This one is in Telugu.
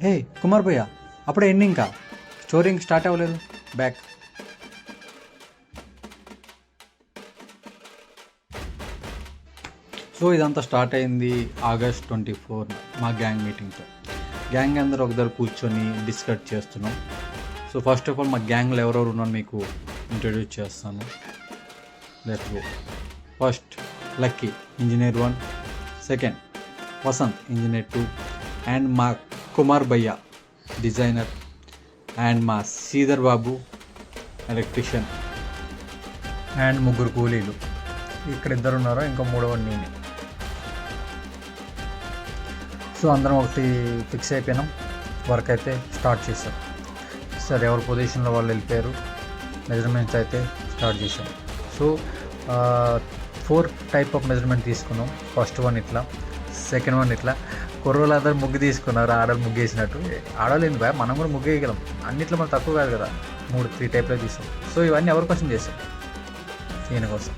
హే కుమార్ భయ్య, అప్పుడే ఎండింగ్ ఇంకా స్టోరీ ఇంక స్టార్ట్ అవ్వలేదు. బ్యాక్. సో ఇదంతా స్టార్ట్ అయింది August 24 మా గ్యాంగ్ మీటింగ్తో. గ్యాంగ్ అందరూ ఒక దగ్గర కూర్చొని డిస్కస్ చేస్తున్నాం. సో ఫస్ట్ ఆఫ్ ఆల్ మా గ్యాంగ్లో ఎవరెవరు ఉన్నారో మీకు ఇంట్రడ్యూస్ చేస్తాను. Let's go. First Lucky, engineer 1. Second Vasanth, engineer 2. And మా కుమార్ భయ్య, డిజైనర్. అండ్ మా శ్రీధర్ బాబు, ఎలక్ట్రీషియన్. అండ్ ముగ్గురు కూలీలు. ఇక్కడ ఇద్దరు ఉన్నారో, ఇంకో మూడవ నేనే. సో అందరం ఒకటి ఫిక్స్ అయిపోయినాం. వర్క్ అయితే స్టార్ట్ చేసాం. సరే, ఎవరి పొజిషన్లో వాళ్ళు వెళ్ళిపోయారు. మెజర్మెంట్స్ అయితే స్టార్ట్ చేసాం. సో 4 టైప్ ఆఫ్ మెజర్మెంట్ తీసుకున్నాం. ఫస్ట్ వన్ ఇట్లా, సెకండ్ వన్ ఇట్లా. కుర్రోళ్ళు అందరూ ముగ్గు తీసుకున్నారు, ఆడలు ముగ్గు వేసినట్టు. ఆడలు ఏంది భయ, మనం కూడా ముగ్గు వేయగలం. అన్నిట్లో మనం తక్కువ కాదు కదా. 3 టైప్లో తీసాం. సో ఇవన్నీ ఎవరి కోసం చేసాం? ఈయన కోసం.